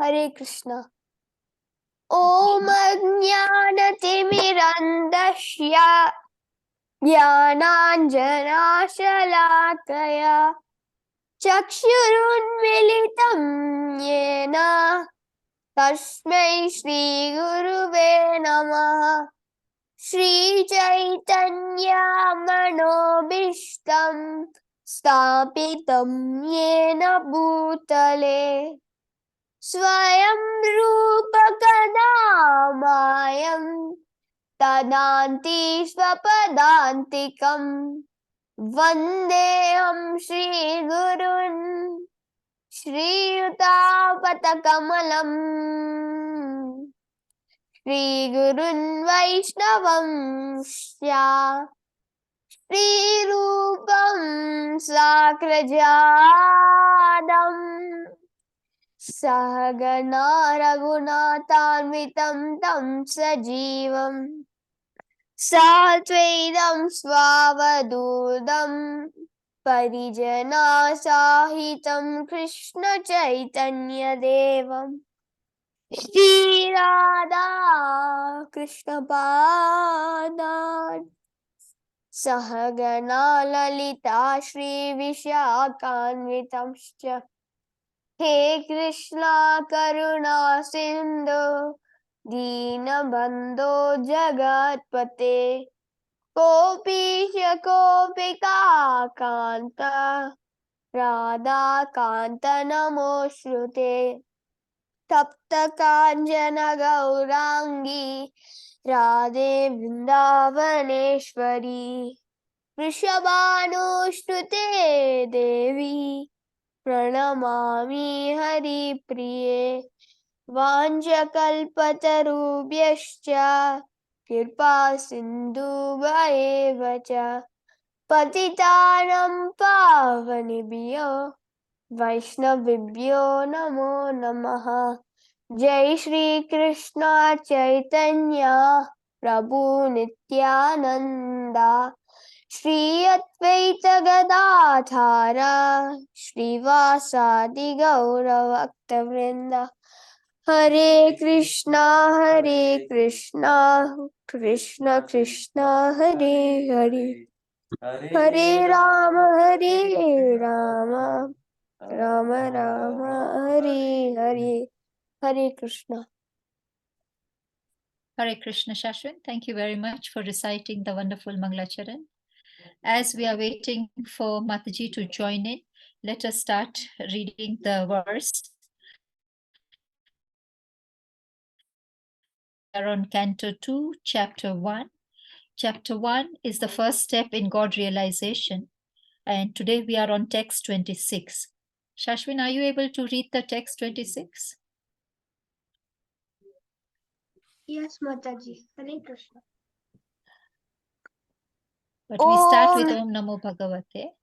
Hare Krishna. Om Ajnanatimmirandasya Jnananjanashalakaya Chakshurunmilitam Yena Tasmai Shri Guruve Namaha. Shri Chaitanya Manobishtam Stapitam Yena Bhutale Swayam Rupa Kada Mayam Tadanti Swapadantikam Vandeham Shri Gurun Shri Utapatakamalам Shri Gurun Vaishnavam Shya Shri Rupam Sakrajadam Sahagana Raghunathanvitam Tam Sajivam Satvaitam Swavadudam Parijana Sahitam Krishna Chaitanya Devam Shri Radha Krishna Padan Sahagana Lalita Shri Vishakhanvitamscha He Krishna Karuna Sindhu Deenabandho Jagatpate Gopisha Gopika Kanta Radha Kanta Namoshrute Tapta Kanjana Gaurangi Radhe Vrindavaneshwari Vrishabhanushrute Devi Pranamami Hari Priye Vanjakalpatarubhyascha Kirpa Sindhu Bhaevacha Patitanam Pavanibhyo Vaishnavibhyo Namo Namaha Jai Shri Krishna Chaitanya Prabhu Nityananda Shri Advaita Gadadhara Shrivasadi Gaura Bhaktavrinda Hare Krishna Krishna Krishna Hare Hare Hare Rama Rama Rama Hare Hare Hare Krishna. Hare Krishna, Shashwin. Thank you very much for reciting the wonderful Mangalacharan. As we are waiting for Mataji to join in, let us start reading the verse. We are on Canto 2, Chapter 1. Chapter 1 is the first step in God realization. And today we are on text 26. Shashwin, are you able to read the text 26? Yes, Mataji. Hare Krishna. But we start with Om Namo Bhagavate.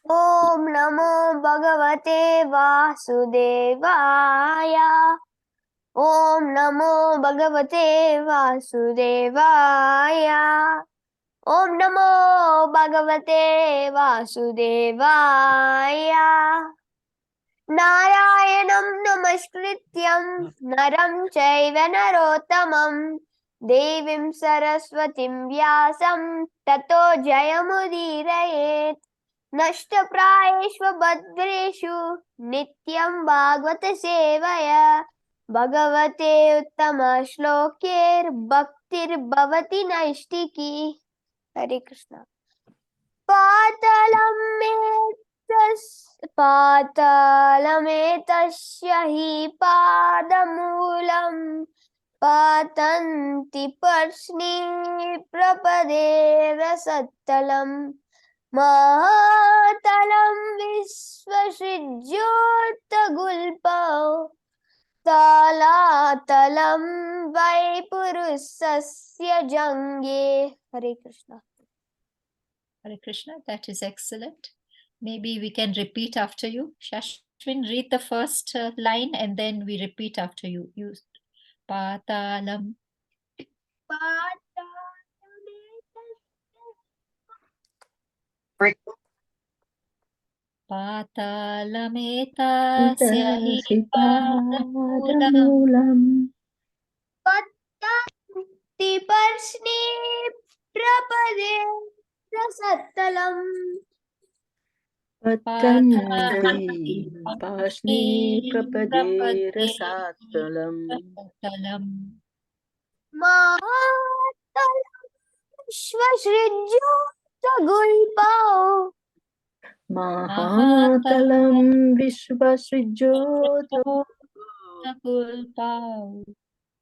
Om Namo Bhagavate Vasudevaya. Om Namo Bhagavate Vasudevaya. Om Namo Bhagavate Vasudevaya. Narayanam Namaskrityam Naram Chaiva Narottamam Devim Saraswatim Vyasam Tato Jayamudirayet Nashtaprayeshva Bhadreshu Nityam Bhagavata Sevaya Bhagavate Uttama Shlokir Bhaktir Bhavati Naistiki. Hare Krishna. Patalametaśya hi padamulam patanti parshni prapadera sattalam mahatalam visvasrijyotagulpao talatalam vaipurusasya jange. Hare Krishna. Hare Krishna, that is excellent. Maybe we can repeat after you. Shashwin, read the first line and then we repeat after you. You Patalam. पातालमेतास्य हि पादमूलम् पादमूलम् पत्ततिपर्ष्णि प्रपदे रसत्तलम् पत्तन्ति पार्ष्णे प्रपदे रसातलम् महातलम् विश्वसृज्योतगुल्पौ महातलं विश्वसृज्योत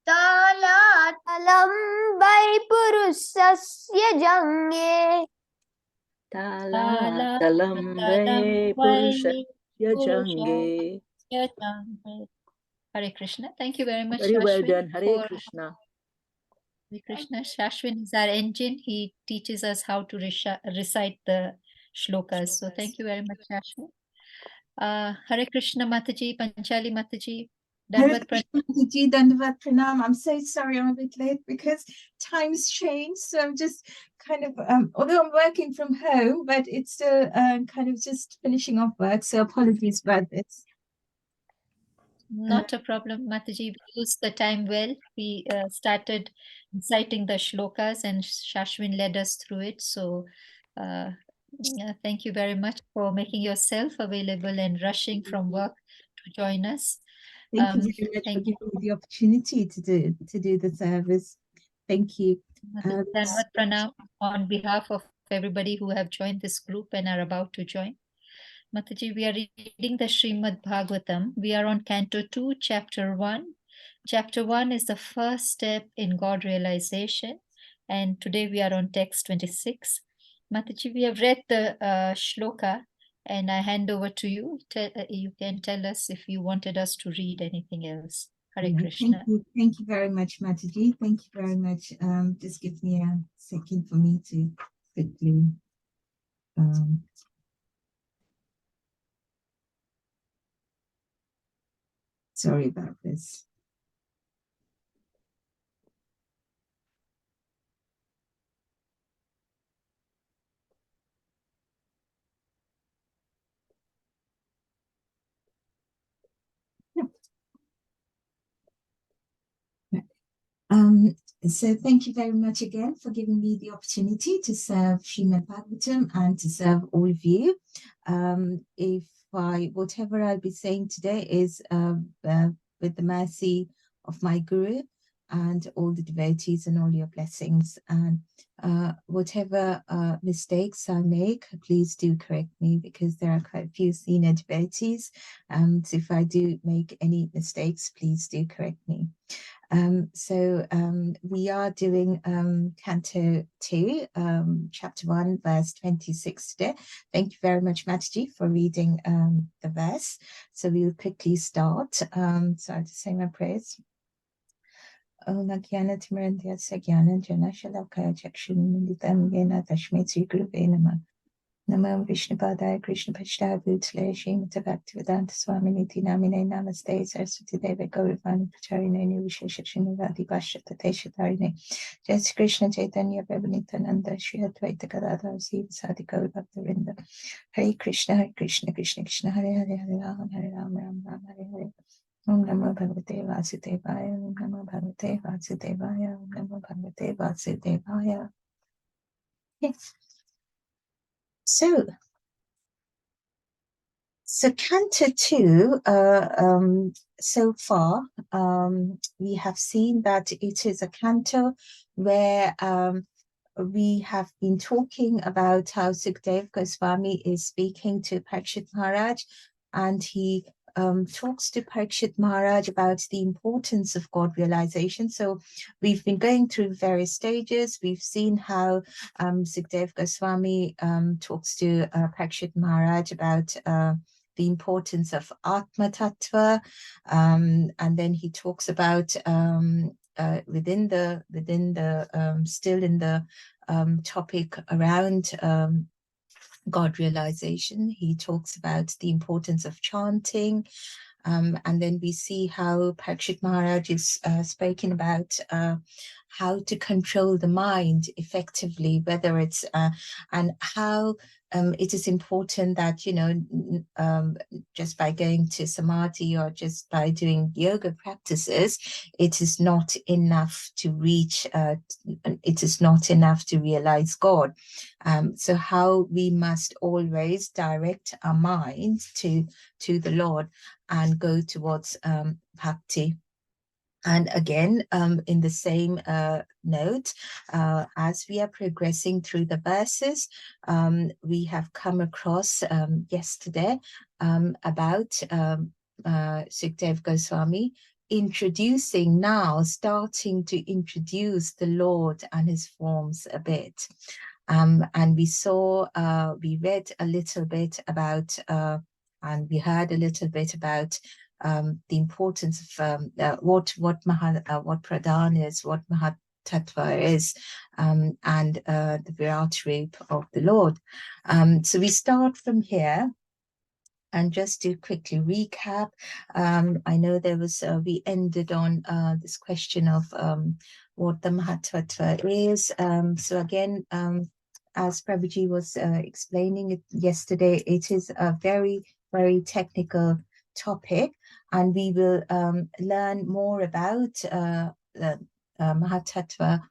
तालातलं वैपुरुषस्य जङ्गे तालातलं वै पुरुषस्य Jange. Hare Krishna. Thank you very much, Very well Shashwin, done. Hare Krishna. Hare Krishna. Shashwin is our engine. He teaches us how to recite the shlokas. So thank you very much, Shashwin. Hare Krishna Mataji, Panchali Mataji. Dandavat Pranam. I'm so sorry I'm a bit late because time's changed. So I'm just kind of, although I'm working from home, but it's still kind of just finishing off work. So apologies about this. Not a problem, Mataji. We used the time well. We started reciting the shlokas and Shashwin led us through it. So thank you very much for making yourself available and rushing from work to join us. Thank you very much for giving me the opportunity to do the service. Thank you. Dandavat Pranam on behalf of everybody who have joined this group and are about to join. Mataji, we are reading the Srimad Bhagavatam. We are on Canto 2, Chapter 1. Chapter 1 is the first step in God realization. And today we are on text 26. Mataji, we have read the shloka and I hand over to you. You can tell us if you wanted us to read anything else. Hare Krishna. Thank you very much, Mataji. Thank you very much. Just give me a second for me to quickly sorry about this. So thank you very much again for giving me the opportunity to serve Srimad Bhagavatam and to serve all of you. Whatever I'll be saying today is with the mercy of my Guru and all the devotees and all your blessings. And whatever mistakes I make, please do correct me because there are quite a few senior devotees. So if I do make any mistakes, please do correct me. We are doing Canto 2, Chapter 1, verse 26 today. Thank you very much, Mataji, for reading the verse. So we will quickly start. So I'll just say my prayers. Om Agyana Timarandhyasya Gyana Jana Shalakaya Chakshunamilitam Yena Tashme Sri Gurave Namah. Namo Vishnupadaya Krishna Pashta Bhutale Srimata Bhaktivedanta Swami Niti Namine Namaste Saraswati Deva Gauravani Pacharine Nirvishesha Srinivadi Pashyata Teshatarine Jai Sri Krishna Chaitanya Prabhu Shri Advaita Gadadhar Siva Sadi Gaur Bhaktavinda Hare Krishna Krishna Krishna Hare Hare Hare Ram Ram Hare Hare Om Namo Bhagavate Vasudevaya Om Namo Bhagavate Vasudevaya Om Namo Bhagavate Vasudevaya. Yes. So Canto 2, so far, we have seen that it is a canto where we have been talking about how Sukadeva Goswami is speaking to Parikshit Maharaj, and he talks to Parikshit Maharaj about the importance of God realization. So we've been going through various stages. We've seen how Sukadeva Goswami talks to Parikshit Maharaj about the importance of Atma Tattva, and then he talks about within the still in the topic around God realization, he talks about the importance of chanting, and then we see how Parikshit Maharaj is speaking about how to control the mind effectively, whether it's and how it is important that, just by going to samadhi or just by doing yoga practices, it is not enough to reach, it is not enough to realize God. So how we must always direct our mind to the Lord and go towards bhakti. And again, in the same note, as we are progressing through the verses, we have come across yesterday about Sukdev Goswami starting to introduce the Lord and his forms a bit. And we read a little bit about, and we heard a little bit about the importance of what Pradhan is, what Mahat Tattva is, and the Virat Rup of the Lord. So we start from here. And just to quickly recap, I know there was, we ended on this question of what the Mahat Tattva is. So again, as Prabhuji was explaining it yesterday, it is a very, very technical topic, and we will learn more about the Mahat Tattva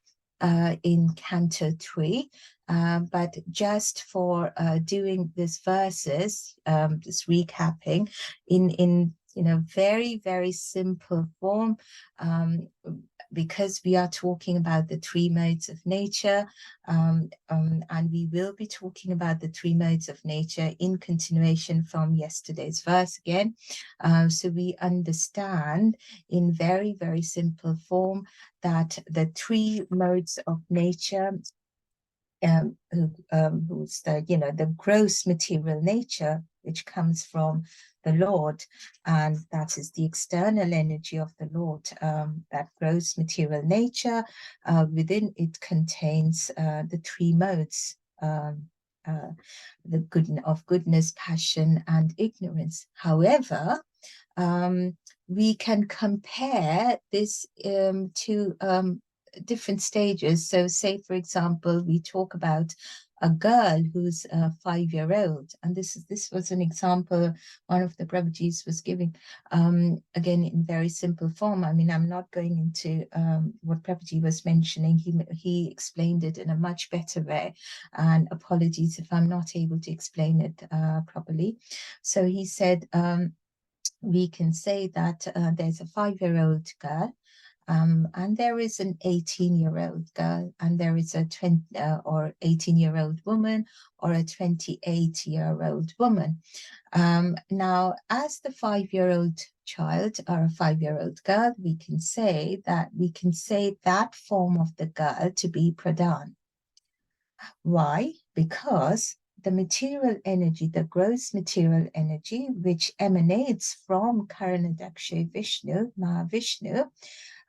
in Canto 3. But just for doing these verses, just recapping in very, very simple form, because we are talking about the three modes of nature, and we will be talking about the three modes of nature in continuation from yesterday's verse again. So we understand in very, very simple form that the three modes of nature, who's the gross material nature, which comes from the Lord, and that is the external energy of the Lord. That gross material nature, within it contains the three modes, of goodness, passion, and ignorance. However, we can compare this to different stages. So say, for example, we talk about a girl who's a 5-year-old, and this was an example one of the Prabhujis was giving, again in very simple form. I mean, I'm not going into what Prabhuji was mentioning. He explained it in a much better way, and apologies if I'm not able to explain it properly. So he said, we can say that there's a 5-year-old girl, and there is an 18-year-old girl, and there is a 18-year-old woman, or a 28-year-old woman. Now, as the 5-year-old child or a 5-year-old girl, we can say that form of the girl to be Pradhan. Why? Because the material energy, the gross material energy, which emanates from Karanadaksha Vishnu, Mahavishnu,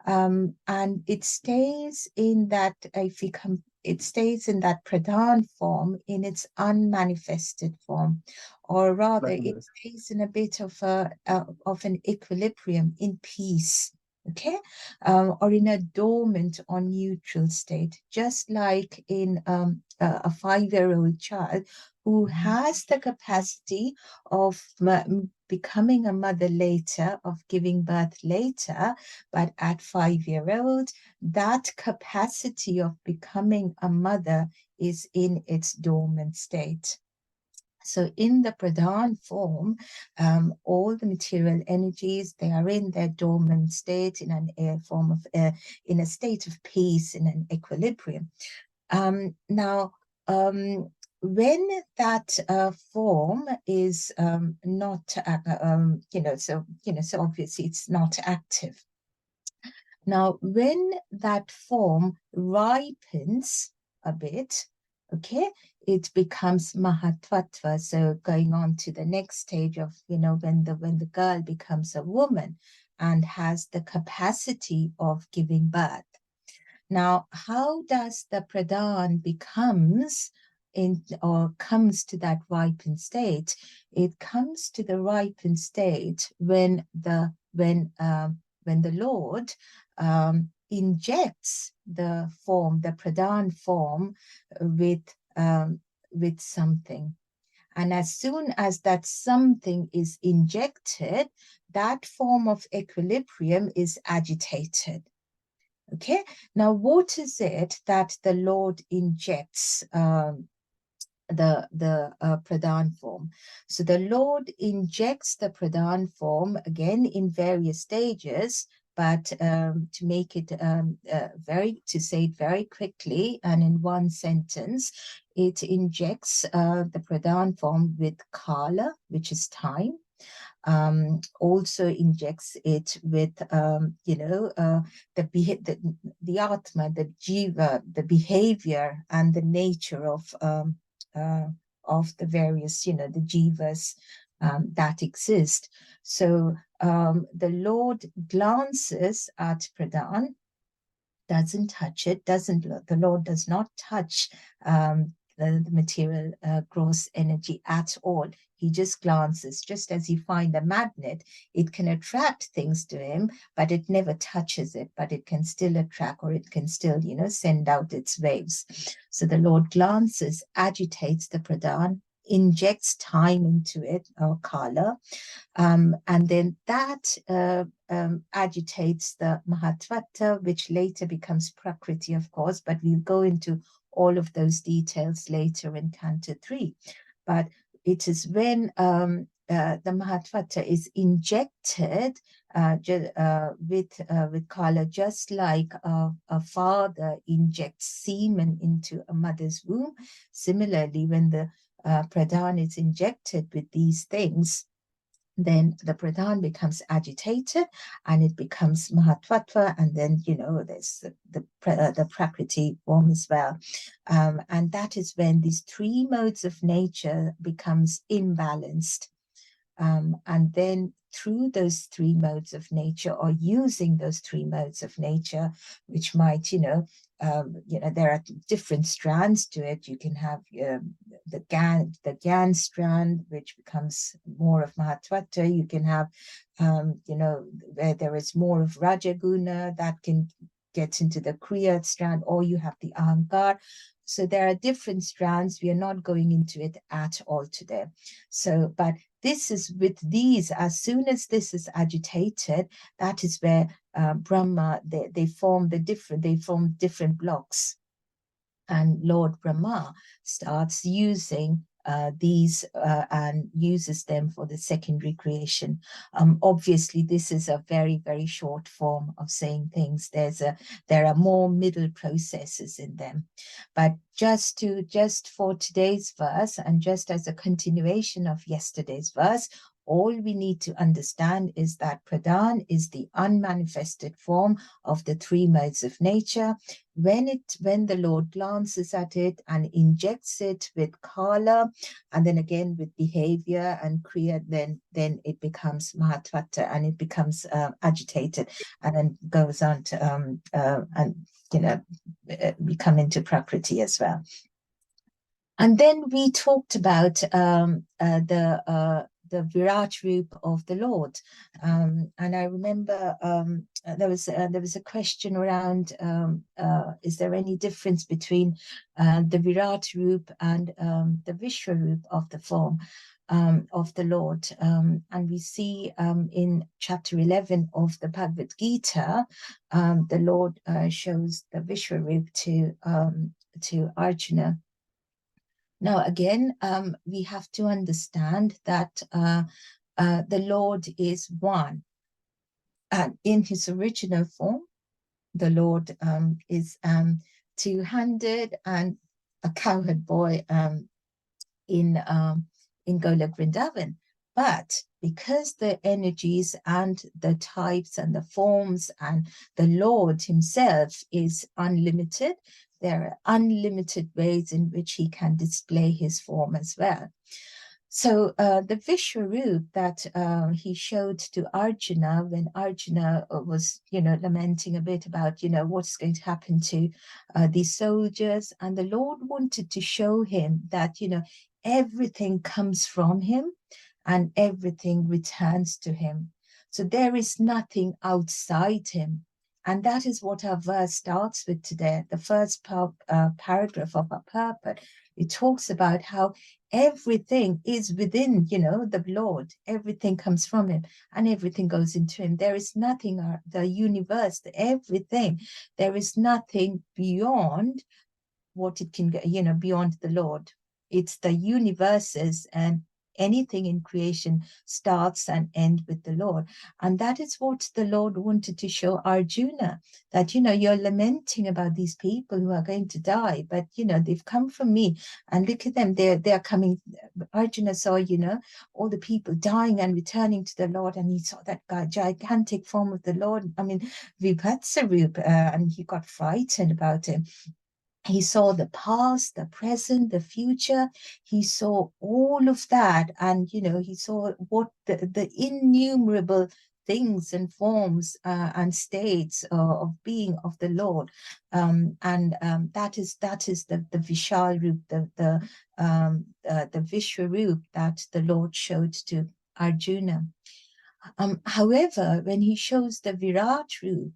and it stays in that, it stays in that Pradhan form in its unmanifested form, or rather it stays in a bit of an equilibrium, in peace, okay, or in a dormant or neutral state, just like in a 5-year-old child who has the capacity of becoming a mother later, of giving birth later, but at 5-year-old, that capacity of becoming a mother is in its dormant state. So in the Pradhan form, all the material energies, they are in their dormant state, in an form of, in a state of peace, in an equilibrium. Now, when that form is not, so obviously it's not active. Now, when that form ripens a bit, okay, it becomes Mahatvatva. So going on to the next stage of, when the girl becomes a woman and has the capacity of giving birth. Now, how does the Pradhan comes to that ripened state? It comes to the ripened state when the Lord injects the form, the Pradhan form, with something. And as soon as that something is injected, that form of equilibrium is agitated. Okay, now what is it that the Lord injects the pradhan form? So the Lord injects the pradhan form again in various stages, but to make it to say it very quickly and in one sentence, it injects the pradhan form with kala, which is time. Also injects it with the atma, the jiva, the behavior and the nature of the various, the jivas that exist. So the Lord glances at pradhan, doesn't touch it, the Lord does not touch the material gross energy at all. He just glances, just as you find a magnet, it can attract things to him, but it never touches it, but it can still attract, or it can still, send out its waves. So the Lord glances, agitates the pradhan, injects time into it, or kala, and then that agitates the Mahatvata, which later becomes Prakriti, of course, but we'll go into all of those details later in Canto 3. But it is when the Mahatvata is injected with Kala, just like a father injects semen into a mother's womb. Similarly, when the pradhan is injected with these things, then the pradhan becomes agitated and it becomes Mahatvatva, and then there's the Prakriti form as well, and that is when these three modes of nature becomes imbalanced, and then through those three modes of nature, or using those three modes of nature, which might there are different strands to it. You can have the Gyan strand, which becomes more of Mahatvata. You can have where there is more of Rajaguna, that can get into the Kriya strand, or you have the Ahankar. So there are different strands. We are not going into it at all today. So, but this is with these, as soon as this is agitated, that is where Brahma, they form different blocks. And Lord Brahma starts using these and uses them for the secondary creation. Obviously, this is a very, very short form of saying things. There are more middle processes in them. But just for today's verse, and just as a continuation of yesterday's verse, all we need to understand is that pradhan is the unmanifested form of the three modes of nature. When the Lord glances at it and injects it with kala, and then again with behavior and kriya, then it becomes Mahatvata, and it becomes agitated, and then goes on to we come into Prakriti as well. And then we talked about the Virat Roop of the Lord, and I remember there was a question around is there any difference between the Virat Roop and the Vishwaroop of the form of the Lord, and we see in chapter 11 of the Bhagavad Gita, the Lord shows the Vishwaroop to Arjuna. Now, again, we have to understand that the Lord is one. And in his original form, the Lord is two-handed and a cowherd boy in Golok Vrindavan. But because the energies and the types and the forms and the Lord himself is unlimited, there are unlimited ways in which he can display his form as well. So the Vishwaroop that he showed to Arjuna, when Arjuna was, lamenting a bit about, what's going to happen to these soldiers, and the Lord wanted to show him that, everything comes from him and everything returns to him. So there is nothing outside him. And that is what our verse starts with today. The first paragraph of our purport it talks about how everything is within, you know, the Lord. Everything comes from him and everything goes into him. There is nothing, the universe, everything, there is nothing beyond what it can get, you know, beyond the Lord. It's the universes, and anything in creation starts and ends with the Lord. And that is what the Lord wanted to show Arjuna, that, you know, you're lamenting about these people who are going to die, but, you know, they've come from me, and look at them, they're coming. Arjuna saw, you know, all the people dying and returning to the Lord, and he saw that gigantic form of the Lord, I mean, Vibhatsarup, and he got frightened about him. He saw the past, the present, the future. He saw all of that. And, you know, he saw what the innumerable things and forms and states of being of the Lord. That is the Vishal Roop, the Vishwaroop that the Lord showed to Arjuna. However, when he shows the Virat Roop,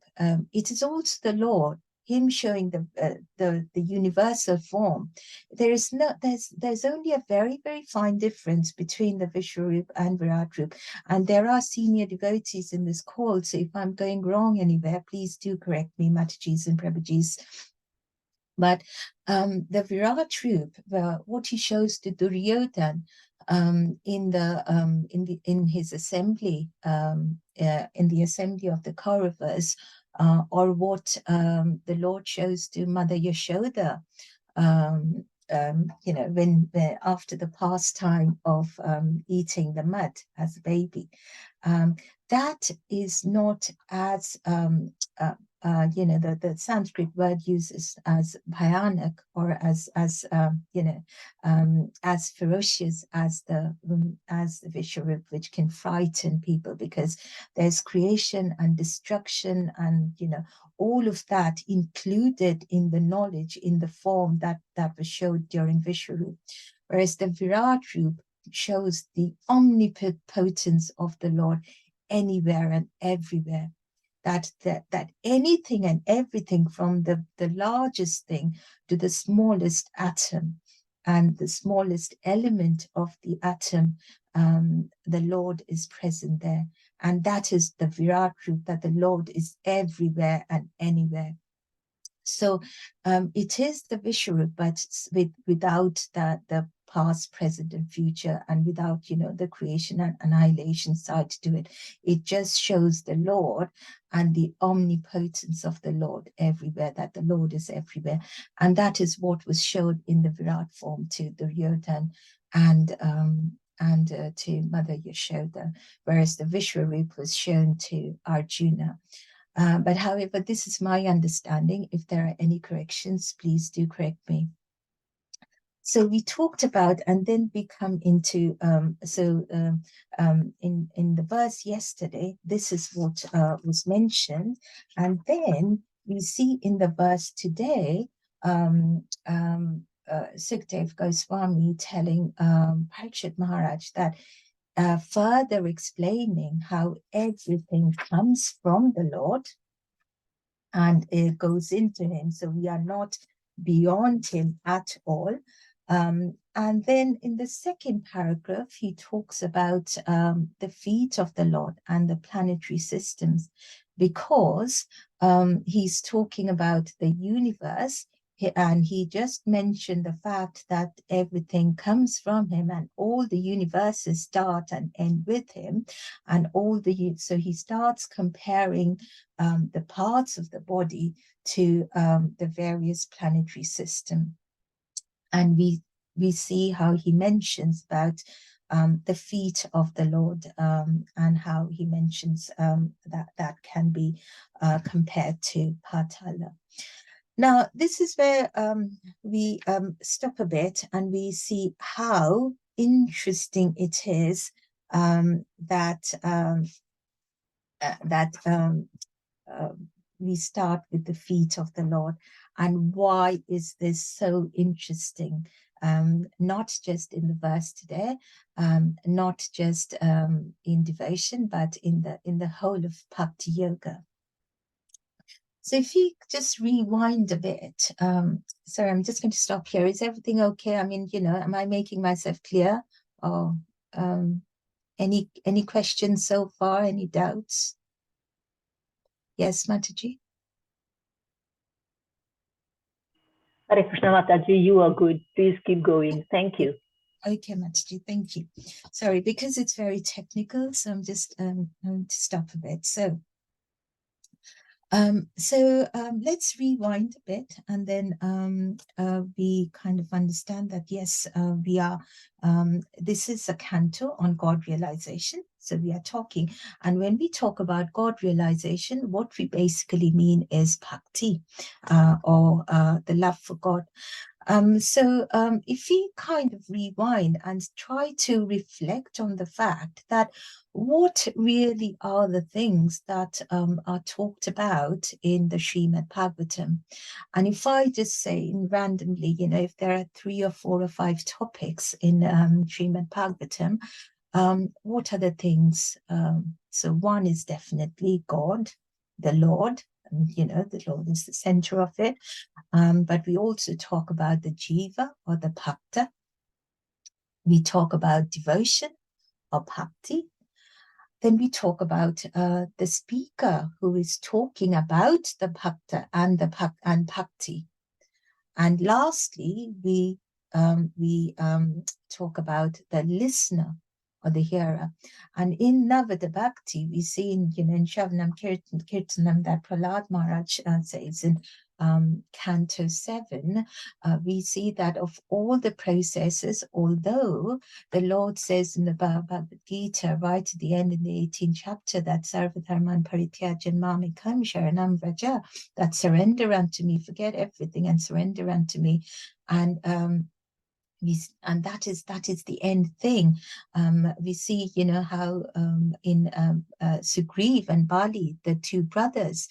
it is also the Lord, him showing the universal form. There's only a very, very fine difference between the Vishwaroop and Virat Roop. And there are senior devotees in this call, so if I'm going wrong anywhere, please do correct me, Matajis and Prabhujis. But the Virat Roop, what he shows to Duryodhan in his assembly, in the assembly of the Kauravas, or what the Lord shows to Mother Yashoda, you know, when after the pastime of eating the mud as a baby, that is not as you know, the Sanskrit word uses as bhayanak, or as you know, as ferocious as the Vishwarup, which can frighten people, because there's creation and destruction and, you know, all of that included in the knowledge, in the form that was showed during Vishwarup. Whereas the Virat Roop shows the omnipotence of the Lord anywhere and everywhere. That anything and everything, from the largest thing to the smallest atom and the smallest element of the atom, the Lord is present there. And that is the Virat Roop, that the Lord is everywhere and anywhere. So it is the Vishwarup, but without the past, present, and future, and without, you know, the creation and annihilation side to it. It just shows the Lord and the omnipotence of the Lord everywhere, that the Lord is everywhere. And that is what was shown in the Virat form to Duryodhan and to Mother Yashoda, whereas the Vishwarup was shown to Arjuna. But however, this is my understanding. If there are any corrections, please do correct me. So we talked about, and then we come into, in the verse yesterday, this is what was mentioned. And then we see in the verse today, Sukhdev Goswami telling Parikshit Maharaj that further explaining how everything comes from the Lord and it goes into him. So we are not beyond him at all. And then in the second paragraph, he talks about the feet of the Lord and the planetary systems, because he's talking about the universe. And he just mentioned the fact that everything comes from him, and all the universes start and end with him, and so he starts comparing the parts of the body to the various planetary systems. And we see how he mentions about the feet of the Lord, and how he mentions that can be compared to Patala. Now, this is where we stop a bit and we see how interesting it is that we start with the feet of the Lord. And why is this so interesting? Not just in the verse today, not just in devotion, but in the whole of Bhakti Yoga. So if you just rewind a bit, sorry, I'm just going to stop here. Is everything okay? I mean, am I making myself clear? Or any questions so far? Any doubts? Yes, Mataji? Hare Krishna Mataji, you are good. Please keep going. Thank you. Okay, Mataji, thank you. Sorry, because it's very technical, so I'm just going to stop a bit. So let's rewind a bit, and then we kind of understand that, yes, we are, this is a canto on God realization. So we are talking, and when we talk about God realization, what we basically mean is bhakti, or the love for God. If we kind of rewind and try to reflect on the fact that what really are the things that are talked about in the Srimad Bhagavatam, and if I just say randomly, if there are 3 or 4 or 5 topics in Srimad Bhagavatam, what are the things? So one is definitely God, the Lord, and the Lord is the center of it. But we also talk about the jiva or the bhakta. We talk about devotion or bhakti. Then we talk about the speaker who is talking about the bhakta and bhakti. And lastly, we talk about the listener or the hearer. And in Navada Bhakti, we see in Shavanam Kirtanam that Prahlad Maharaj says in Canto 7, we see that of all the processes, although the Lord says in the Bhagavad Gita, right at the end in the 18th chapter, that Sarvadharman Parityajan Mamikam Sharanam Vraja, that surrender unto me, forget everything and surrender unto me. And that is the end thing. We see, how in Sugriv and Bali, the 2 brothers,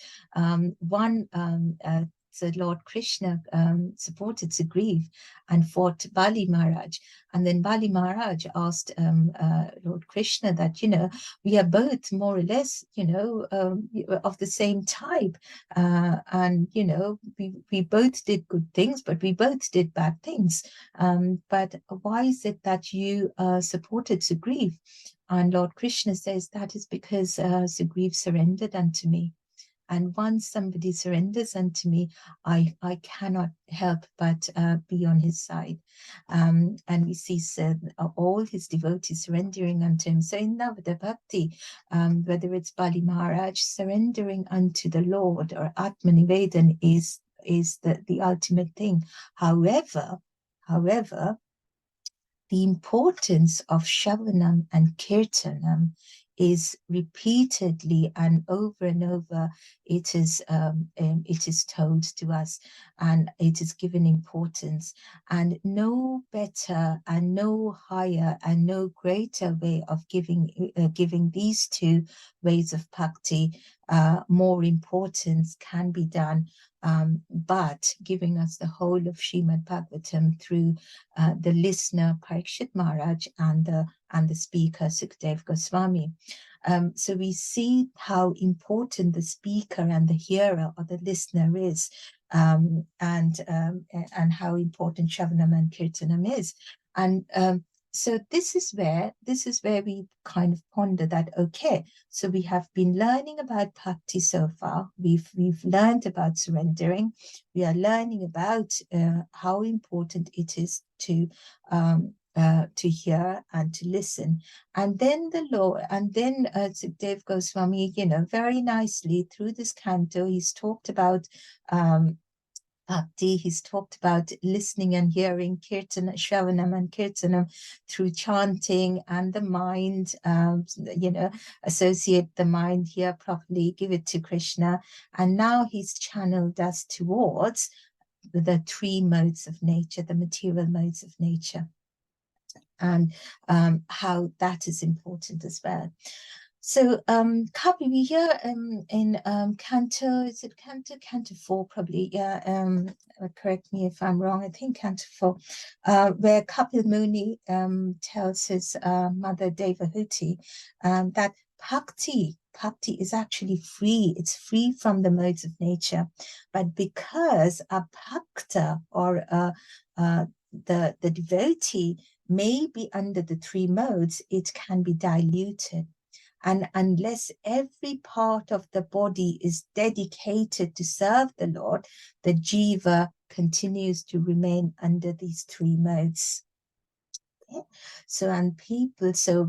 one so Lord Krishna supported Sugriv and fought Bali Maharaj. And then Bali Maharaj asked Lord Krishna that, we are both more or less, of the same type. And, we both did good things, but we both did bad things. But why is it that you supported Sugriv? And Lord Krishna says that is because Sugriv surrendered unto me. And once somebody surrenders unto me, I cannot help but be on his side. And we see all his devotees surrendering unto him. So in Navada Bhakti, whether it's Bali Maharaj surrendering unto the Lord or Atmanivedan is the ultimate thing. However, the importance of Shavanam and Kirtanam is repeatedly and over it is told to us, and it is given importance. And no better and no higher and no greater way of giving these 2 ways of bhakti more importance can be done, but giving us the whole of Srimad Bhagavatam through the listener Parikshit Maharaj and the speaker Sukdev Goswami. So we see how important the speaker and the hearer or the listener is, and how important Shavanam and Kirtanam is. And so this is where we kind of ponder that, okay, so we have been learning about bhakti so far. We've learned about surrendering. We are learning about how important it is to hear and to listen. And then the Lord, and then Sukdev Goswami, very nicely through this canto, he's talked about bhakti, he's talked about listening and hearing, kirtan, shravanam and kirtanam, through chanting and the mind, associate the mind here properly, give it to Krishna. And now he's channeled us towards the 3 modes of nature, the material modes of nature, and how that is important as well. So Kapi, we hear in Canto, is it Canto 4 probably, correct me if I'm wrong, I think Canto 4, where Kapil Muni tells his mother Devahuti that bhakti bhakti is actually free. It's free from the modes of nature. But because a bhakta or the devotee may be under the three modes, it can be diluted. And unless every part of the body is dedicated to serve the Lord, the jiva continues to remain under these three modes. Okay? So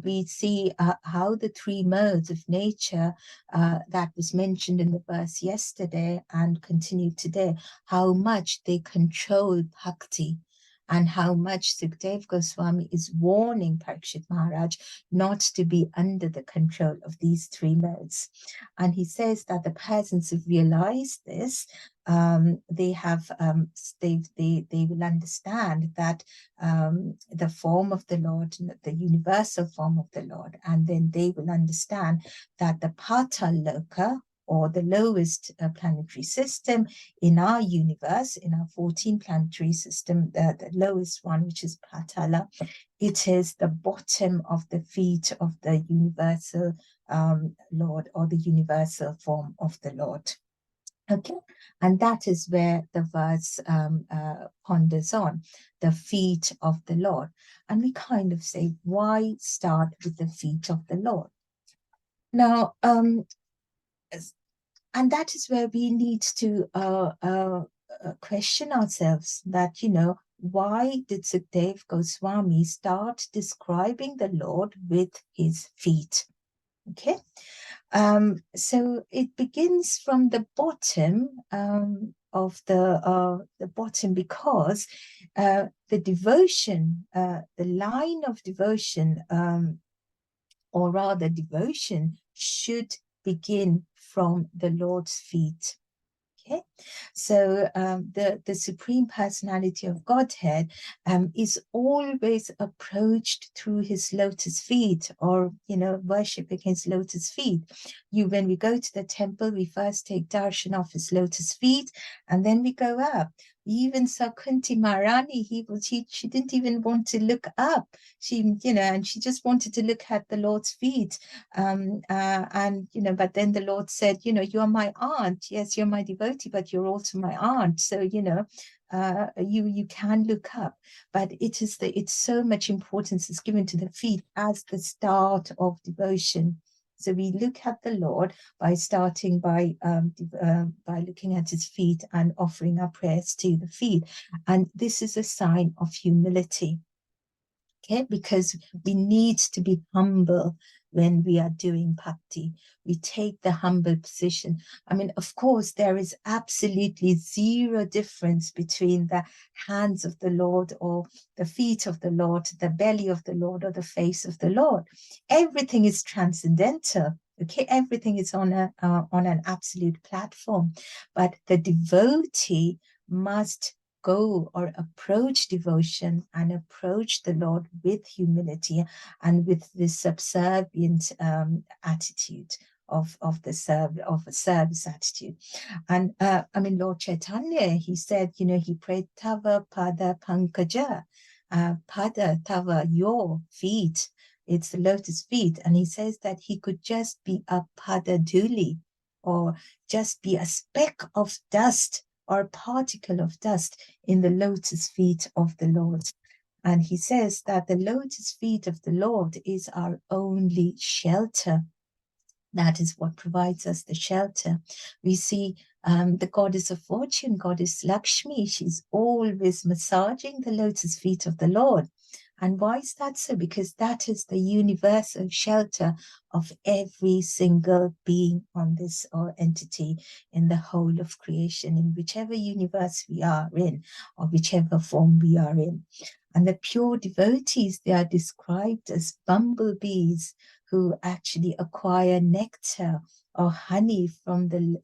we see how the three modes of nature that was mentioned in the verse yesterday and continued today, how much they control bhakti, and how much Sukdev Goswami is warning Parikshit Maharaj not to be under the control of these three modes. And he says that the peasants have realized this. They will understand that the form of the Lord, the universal form of the Lord, and then they will understand that the Patal Loka, or the lowest planetary system in our universe, in our 14 planetary system, the lowest one, which is Patala, it is the bottom of the feet of the universal Lord, or the universal form of the Lord. Okay, and that is where the verse ponders on, the feet of the Lord. And we kind of say, why start with the feet of the Lord? Now, and that is where we need to question ourselves that, you know, why did Sukdev Goswami start describing the Lord with his feet? Okay, so it begins from the bottom of the bottom, because the devotion, the line of devotion, or rather devotion, should begin from the Lord's feet. Okay, so the Supreme Personality of Godhead is always approached through his lotus feet, or, you know, worship against lotus feet. When we go to the temple, we first take darshan of his lotus feet, and then we go up. Even Sakunti Maharani, she didn't even want to look up. She, you know, and she just wanted to look at the Lord's feet. And, you know, but then the Lord said, you know, you're my aunt. Yes, you're my devotee, but you're also my aunt. So, you know, you can look up. But it's so much importance is given to the feet as the start of devotion. So we look at the Lord by starting by looking at his feet and offering our prayers to the feet. And this is a sign of humility. Okay, because we need to be humble when we are doing bhakti. We take the humble position. I mean, of course, there is absolutely zero difference between the hands of the Lord, or the feet of the Lord, the belly of the Lord, or the face of the Lord. Everything is transcendental. Okay, everything is on an absolute platform, but the devotee must go or approach devotion and approach the Lord with humility and with this subservient attitude of a service attitude. And I mean, Lord Chaitanya, he said, you know, he prayed Tava Pada Pankaja, Pada Tava, your feet. It's the lotus feet. And he says that he could just be a Pada Duli, or just be a speck of dust, or a particle of dust in the lotus feet of the Lord. And he says that the lotus feet of the Lord is our only shelter. That is what provides us the shelter. We see the goddess of fortune, goddess Lakshmi, she's always massaging the lotus feet of the Lord. And why is that so? Because that is the universal shelter of every single being on this, or entity in the whole of creation, in whichever universe we are in, or whichever form we are in. And the pure devotees, they are described as bumblebees who actually acquire nectar or honey from the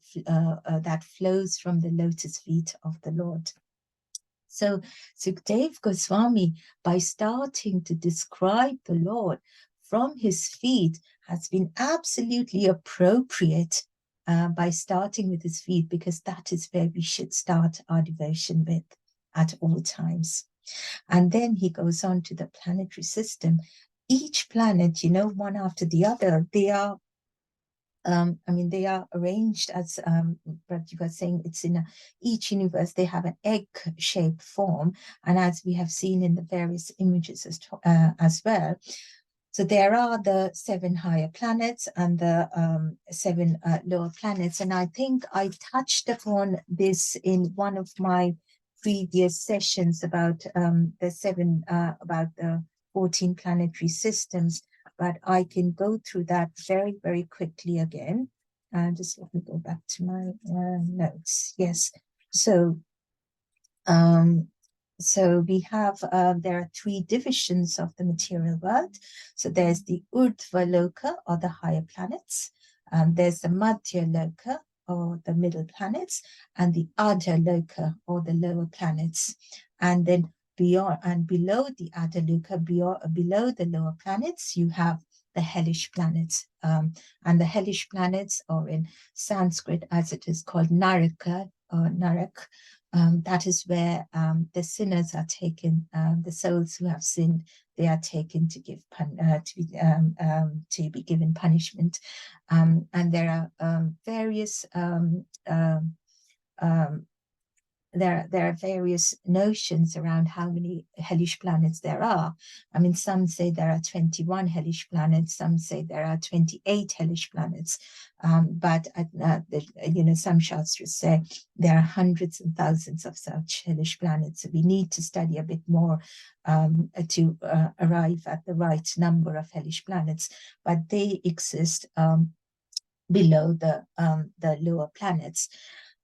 that flows from the lotus feet of the Lord. So Sukdev Goswami, by starting to describe the Lord from his feet, has been absolutely appropriate by starting with his feet, because that is where we should start our devotion with at all times. And then he goes on to the planetary system. Each planet, you know, one after the other, they are I mean, they are arranged as, but you were saying it's in each universe, they have an egg-shaped form. And as we have seen in the various images as well, so there are the 7 higher planets and the 7 lower planets. And I think I touched upon this in one of my previous sessions about about the 14 planetary systems, but I can go through that very, very quickly again. Just let me go back to my notes. Yes. So we have, there are 3 divisions of the material world. So there's the Urdhva Loka, or the higher planets. There's the Madhya Loka, or the middle planets, and the Adha Loka, or the lower planets. And then beyond and below the Adha Loka, below the lower planets, you have the hellish planets. And the hellish planets, or in Sanskrit as it is called Naraka, or Narak, that is where the sinners are taken, the souls who have sinned, they are taken to give to be given punishment. And there are various there are various notions around how many hellish planets there are. I mean, some say there are 21 hellish planets, some say there are 28 hellish planets, but you know, some Shastras say there are hundreds and thousands of such hellish planets. So we need to study a bit more to arrive at the right number of hellish planets, but they exist below the lower planets.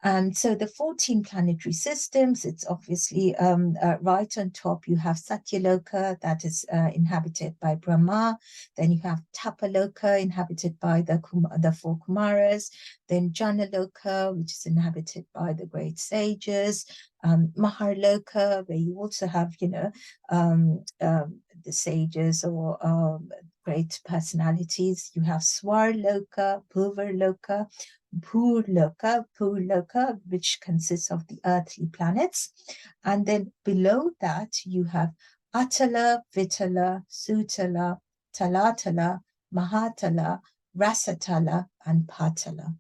And so the 14 planetary systems, it's obviously right on top, you have Satyaloka, that is inhabited by Brahma. Then you have Tapaloka, inhabited by the 4 Kumaras. Then Janaloka, which is inhabited by the great sages. Maharloka, where you also have, you know, the sages or great personalities. You have Swarloka, Purvaloka, Bhurloka, which consists of the earthly planets. And then below that, you have Atala, Vitala, Sutala, Talatala, Mahatala, Rasatala, and Patala.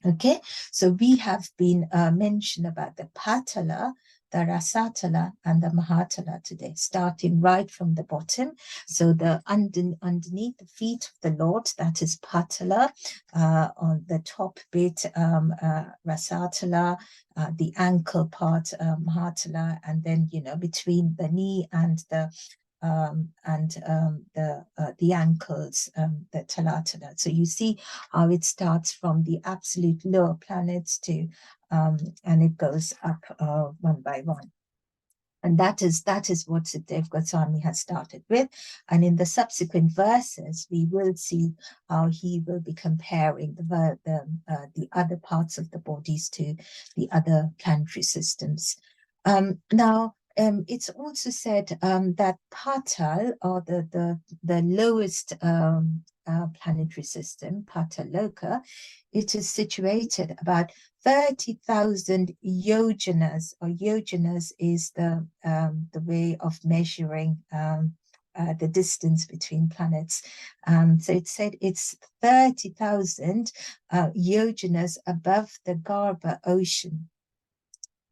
Okay, so we have been mentioned about the Patala, the Rasatala, and the Mahatala today, starting right from the bottom. So the underneath the feet of the Lord, that is Patala, on the top bit, Rasatala, the ankle part, Mahatala, and then, you know, between the knee and the ankles, the Talatala. So you see how it starts from the absolute lower planets to and it goes up one by one. And that is what Sukhdev Goswami has started with. And in the subsequent verses, we will see how he will be comparing the other parts of the bodies to the other planetary systems. Now, it's also said that Patal, or the lowest planetary system, Pataloka, it is situated about 30,000 yojanas, or yojanas is the way of measuring the distance between planets. So it said it's 30,000 yojanas above the Garbha ocean.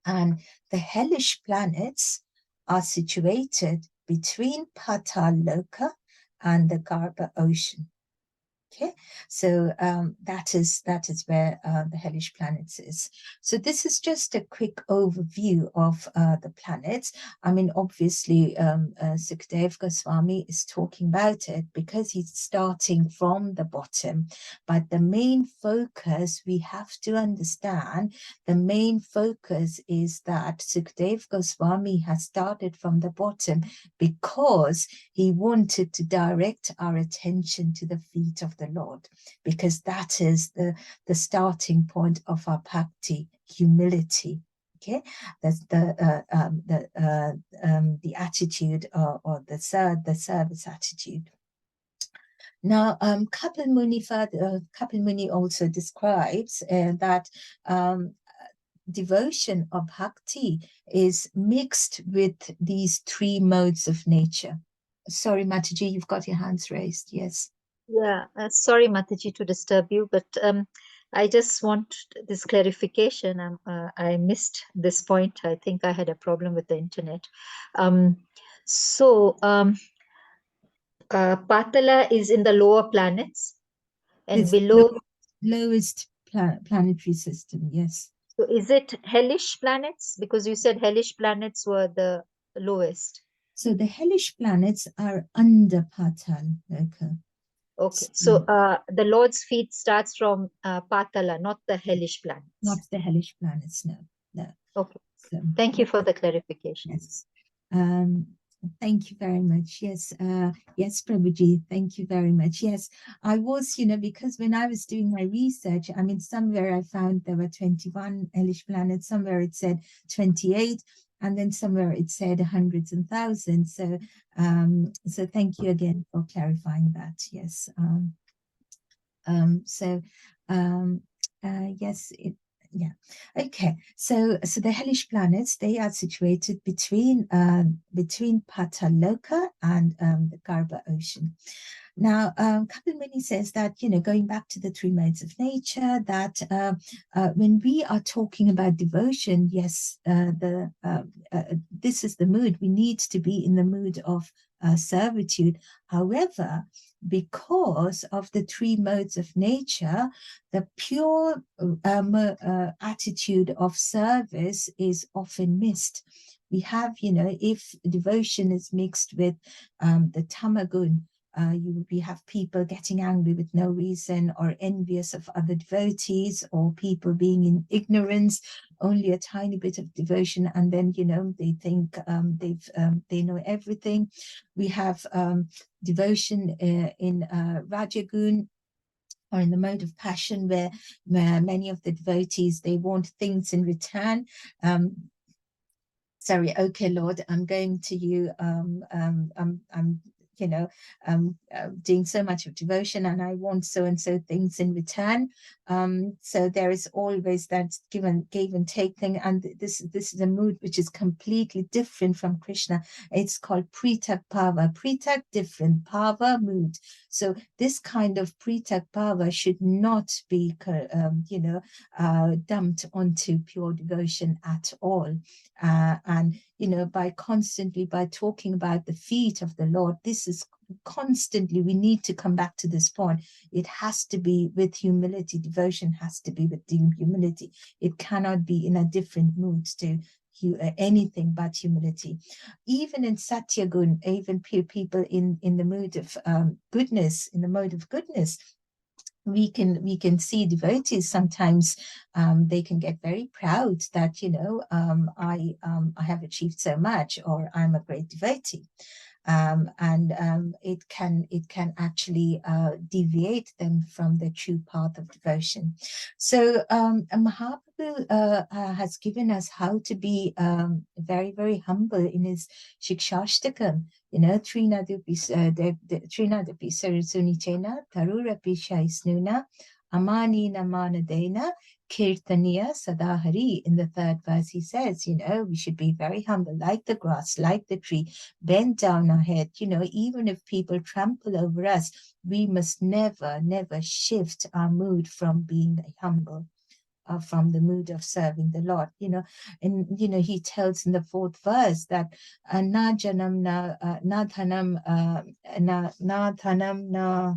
And the hellish planets are situated between Pataloka and the Garbha ocean. Okay, so that is where the hellish planets is. So this is just a quick overview of the planets. I mean, obviously, Sukhdev Goswami is talking about it because he's starting from the bottom. But the main focus, we have to understand, the main focus is that Sukhdev Goswami has started from the bottom because he wanted to direct our attention to the feet of the Lord, because that is the starting point of our bhakti, humility. Okay, that's the attitude or the service attitude. Now, Kapil Muni also describes that devotion or bhakti is mixed with these 3 modes of nature. Sorry, Mataji, you've got your hands raised. Yes. Yeah, sorry, Mataji, to disturb you, but I just want this clarification. I missed this point. I think I had a problem with the internet. Um, Patala is in the lower planets, and It's below. lowest planetary system, yes. So is it hellish planets? Because you said hellish planets were the lowest. So the hellish planets are under Patal Loka. Okay, so the Lord's feet starts from Patala, not the hellish planets. Not the hellish planets, no. Okay, So, thank you for the clarification. yes. Thank you very much. Yes, yes, Prabhuji, thank you very much. Yes, I was, because when I was doing my research, I mean, somewhere I found there were 21 hellish planets, somewhere it said 28, and then somewhere it said hundreds and thousands. So, so thank you again for clarifying that. Yes. Yes, yeah. Okay. So the hellish planets, they are situated between Pataloka and the Garba Ocean. Now, Kapil Muni says that, going back to the three modes of nature, that when we are talking about devotion, yes, this is the mood. We need to be in the mood of servitude. However, because of the three modes of nature, the pure attitude of service is often missed. We have, if devotion is mixed with the tamagun, we have people getting angry with no reason, or envious of other devotees, or people being in ignorance, only a tiny bit of devotion, and then they think they know everything. We have devotion in Rajagun, or in the mode of passion, where many of the devotees, they want things in return. Sorry, okay, Lord, I'm going to you. I'm doing so much of devotion, and I want so and so things in return. So there is always that give and take thing, and this is a mood which is completely different from Krishna. It's called Pritak Bhava. Pritak, different, Bhava, mood. So this kind of Pritak Bhava should not be dumped onto pure devotion at all. And by talking about the feet of the Lord, this is constantly, we need to come back to this point. It has to be with humility. Devotion has to be with humility. It cannot be in a different mood to anything but humility. Even in Satyagun, even people in the mood of goodness, in the mode of goodness, we can see devotees sometimes they can get very proud that I have achieved so much, or I'm a great devotee. It can actually deviate them from the true path of devotion. So Mahaprabhu has given us how to be very, very humble in his Shikshashtakam. Trinadapi Sarasunichena, Tarurapi Shaisnuna, Amani Namanadena, Kirtaniya Sadahari. In the third verse, he says, we should be very humble, like the grass, like the tree, bend down our head. Even if people trample over us, we must never, never shift our mood from being humble. From the mood of serving the Lord, and he tells in the fourth verse that na janam na dhanam na dhanam na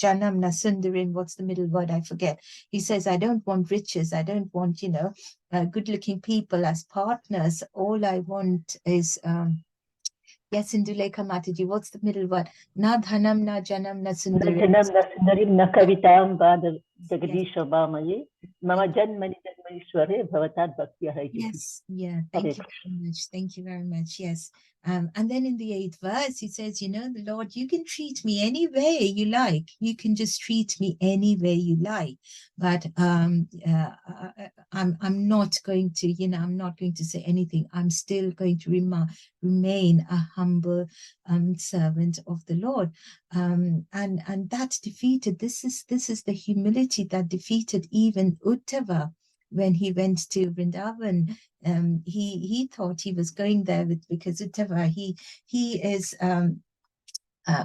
janam na sundarin. What's the middle word? I forget. He says, I don't want riches. I don't want good-looking people as partners. All I want is yes, Indulekha Mataji, what's the middle word? Na dhanam, na janam, na sundarim. Na janam, na sundarim, na kavitam, va jagadisha vamaye, mama janmani janmanishware, bhavatad bhaktya hai. Yes, yeah, thank you very much. Thank you very much. Yes. And then in the 8th verse, he says, the Lord, you can treat me any way you like. You can just treat me any way you like. But I'm not going to, I'm not going to say anything. I'm still going to remain a humble servant of the Lord. And that defeated, this is the humility that defeated even Uddhava. When he went to Vrindavan, he thought he was going there because Uddhava, he is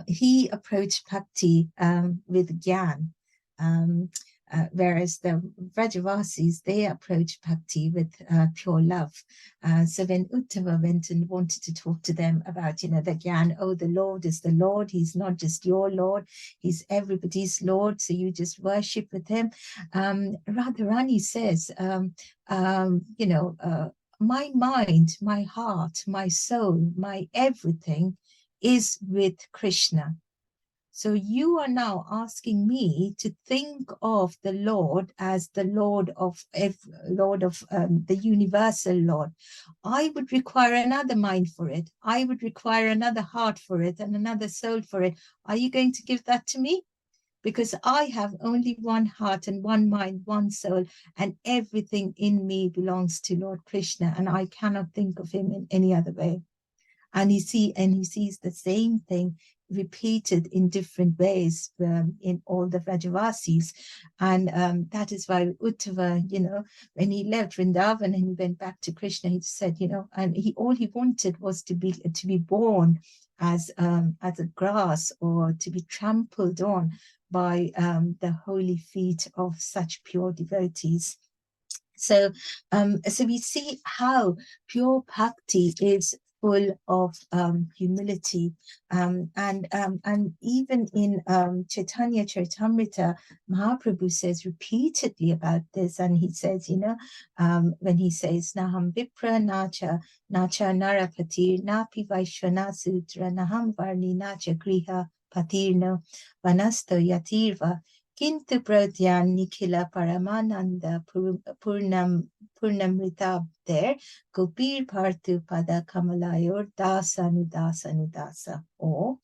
he approached bhakti with gyan, whereas the Vrajavasis, they approached bhakti with pure love. So when Uddhava went and wanted to talk to them about, the gyan, oh, the Lord is the Lord, he's not just your Lord, he's everybody's Lord, so you just worship with him. Radharani says, my mind, my heart, my soul, my everything is with Krishna. So you are now asking me to think of the Lord as the Lord of the universal Lord. I would require another mind for it. I would require another heart for it and another soul for it. Are you going to give that to me? Because I have only one heart and one mind, one soul, and everything in me belongs to Lord Krishna, and I cannot think of him in any other way. And he sees the same thing repeated in different ways in all the Vrajavasis. And that is why Uddhava, when he left Vrindavan and he went back to Krishna, he said, and all he wanted was to be born as a grass, or to be trampled on by the holy feet of such pure devotees. So we see how pure bhakti is full of humility, and even in Chaitanya Charitamrita, Mahaprabhu says repeatedly about this, and he says, when he says Naham Vipra Nacha Narapati Napi Vaishvana Sutra Naham Varni Nacha Griha Patirno Vanasto Yatirva Kintu Pradyan Nikhila Paramananda Purnamrita there, Gopir Parthu Pada Kamalayor Dasa. Or,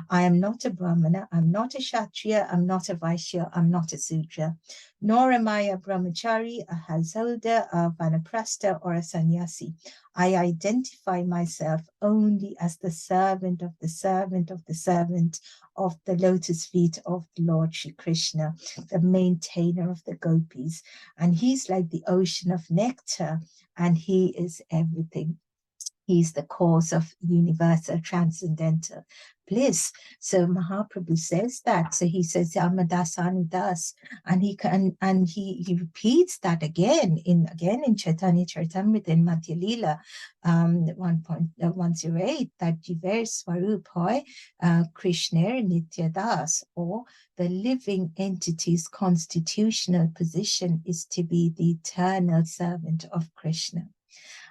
I am not a Brahmana, I'm not a Kshatriya, I'm not a Vaishya, I'm not a Sudra, nor am I a Brahmachari, a householder, a Vanaprastha, or a sannyasi. I identify myself only as the servant of the servant of the servant of the lotus feet of the Lord Shri Krishna, the maintainer of the gopis. And he's like the ocean of nectar, and he is everything. He's the cause of universal transcendental bliss. So Mahaprabhu says that. So he says Amadas, and he repeats that again in Chaitanya Charitamrita in Madhya Lila 1.108, that Jiver Swarup Hoy Krishner Nitya Das, or the living entity's constitutional position is to be the eternal servant of Krishna.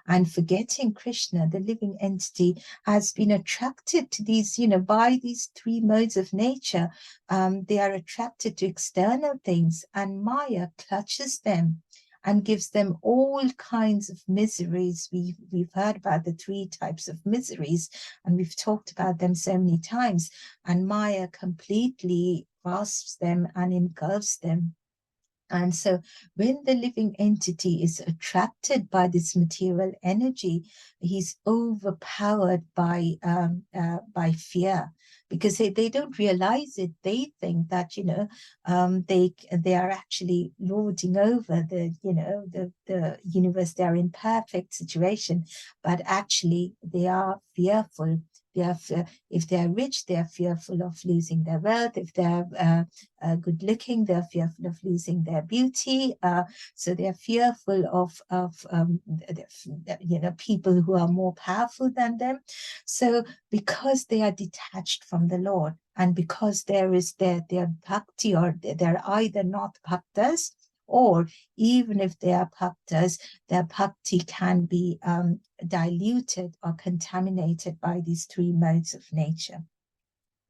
And forgetting Krishna, the living entity has been attracted to these, by these three modes of nature. They are attracted to external things, and Maya clutches them and gives them all kinds of miseries. We've heard about the three types of miseries, and we've talked about them so many times. And Maya completely grasps them and engulfs them. And so when the living entity is attracted by this material energy, he's overpowered by fear, because they don't realize it. They think that, they are actually lording over the universe. They are in perfect situation, but actually they are fearful. If they are rich, they are fearful of losing their wealth. If they are good looking, they are fearful of losing their beauty. So they are fearful of people who are more powerful than them. So because they are detached from the Lord, and because there is their bhakti, or they're either not bhaktas, or even if they are bhaktas, their bhakti can be diluted or contaminated by these three modes of nature.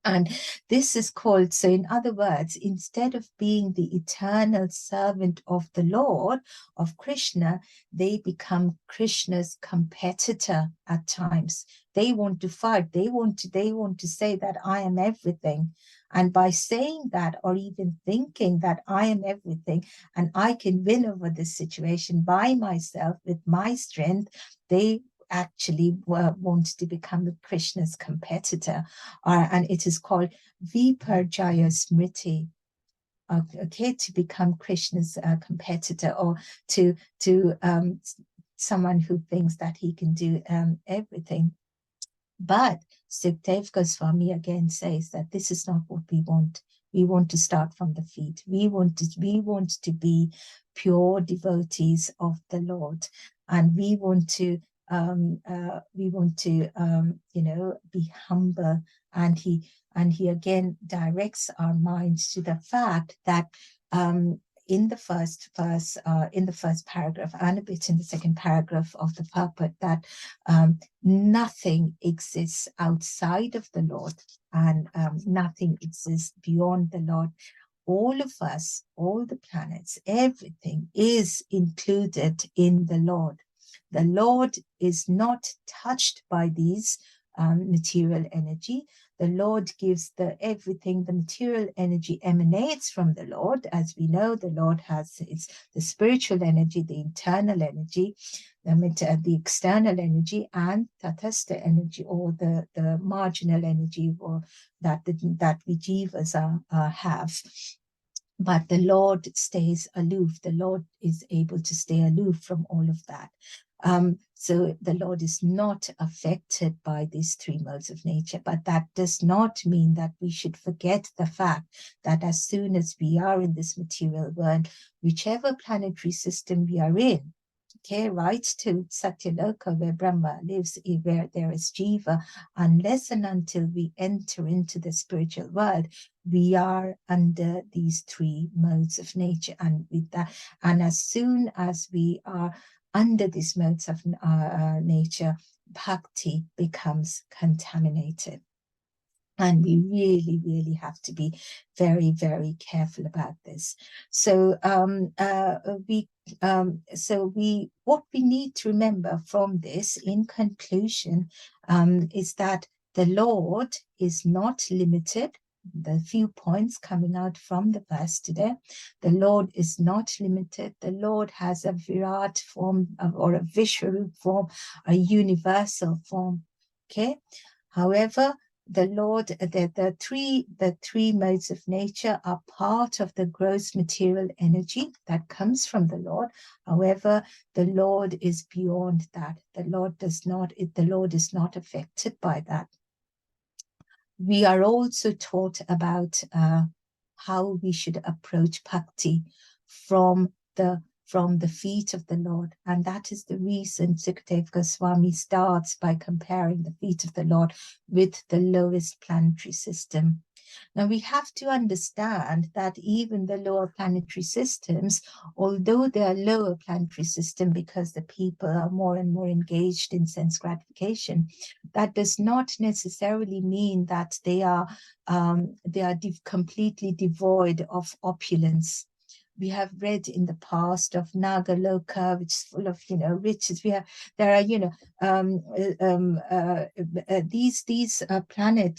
And this is called, so in other words, instead of being the eternal servant of the Lord, of Krishna, they become Krishna's competitor at times. They want to fight. They want to say that I am everything. And by saying that, or even thinking that I am everything and I can win over this situation by myself with my strength, they actually want to become Krishna's competitor, and it is called Viparjaya Smriti. Okay, to become Krishna's competitor, or to someone who thinks that he can do everything. But Sukhdev Goswami again says that this is not what we want. We want to start from the feet. We want to be pure devotees of the Lord, and we want to be humble. And he again directs our minds to the fact that in the first verse, in the first paragraph, and a bit in the second paragraph of the purport, that nothing exists outside of the Lord, and nothing exists beyond the Lord. All of us, all the planets, everything is included in the Lord. The Lord is not touched by these material energy. The Lord gives everything. The material energy emanates from the Lord. As we know, the Lord has the spiritual energy, the internal energy, the external energy, and tatastha energy, or the marginal energy, or that we jivas have. But the Lord stays aloof. The Lord is able to stay aloof from all of that. So the Lord is not affected by these three modes of nature, but that does not mean that we should forget the fact that as soon as we are in this material world, whichever planetary system we are in, okay, right to Satyaloka, where Brahma lives, where there is Jiva, unless and until we enter into the spiritual world, we are under these three modes of nature. And with that, and as soon as we are under these modes of nature, bhakti becomes contaminated. And we really, really have to be very, very careful about this. So what we need to remember from this, in conclusion, is that the Lord is not limited. The few points coming out from the verse today, the Lord is not limited. The Lord has a Virat form, or a Vishwarup form, a universal form. Okay. However, the Lord, the three modes of nature are part of the gross material energy that comes from the Lord. However, the Lord is beyond that. The Lord is not affected by that. We are also taught about how we should approach bhakti from the feet of the Lord. And that is the reason Sukhdev Goswami starts by comparing the feet of the Lord with the lowest planetary system. Now, we have to understand that even the lower planetary systems, although they are lower planetary system because the people are more and more engaged in sense gratification, that does not necessarily mean that they are completely devoid of opulence. We have read in the past of Nagaloka, which is full of, riches. These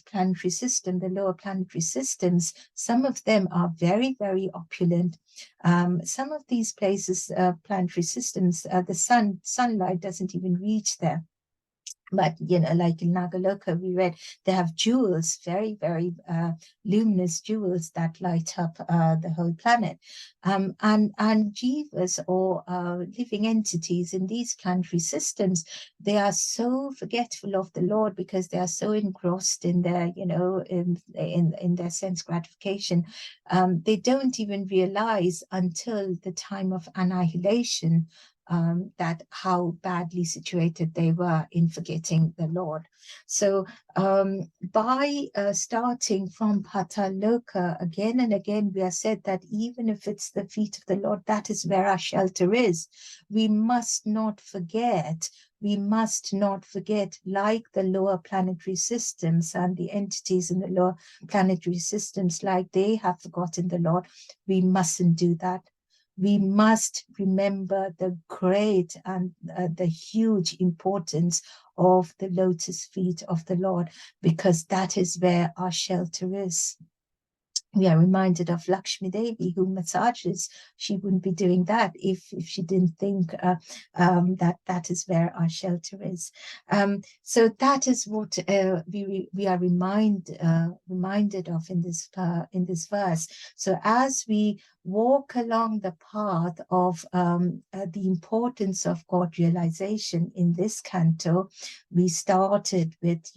planetary system, the lower planetary systems, some of them are very, very opulent. Some of these places, planetary systems, the sunlight doesn't even reach there. But, like in Nagaloka, we read, they have jewels, very, very luminous jewels that light up the whole planet. And jivas, or living entities in these planetary systems, they are so forgetful of the Lord because they are so engrossed in their, in their sense gratification. They don't even realize until the time of annihilation that how badly situated they were in forgetting the Lord. So by starting from Pataloka, again and again, we are said that even if it's the feet of the Lord, that is where our shelter is. We must not forget, like the lower planetary systems and the entities in the lower planetary systems, like they have forgotten the Lord. We mustn't do that. We must remember the great and the huge importance of the lotus feet of the Lord, because that is where our shelter is. We are reminded of Lakshmi Devi, who massages. She wouldn't be doing that if she didn't think that is where our shelter is. So that is what we are reminded of in this verse. So as we walk along the path of the importance of God realization in this canto. We started with,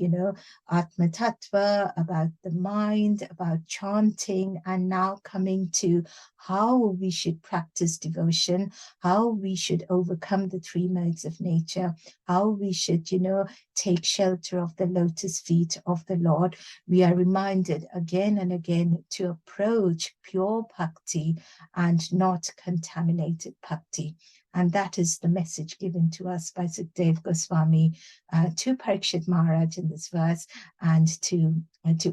Atma Tattva, about the mind, about chanting, and now coming to how we should practice devotion, how we should overcome the three modes of nature, how we should, take shelter of the lotus feet of the Lord. We are reminded again and again to approach pure bhakti and not contaminated bhakti. And that is the message given to us by Sukdev Goswami to Parikshit Maharaj in this verse, and to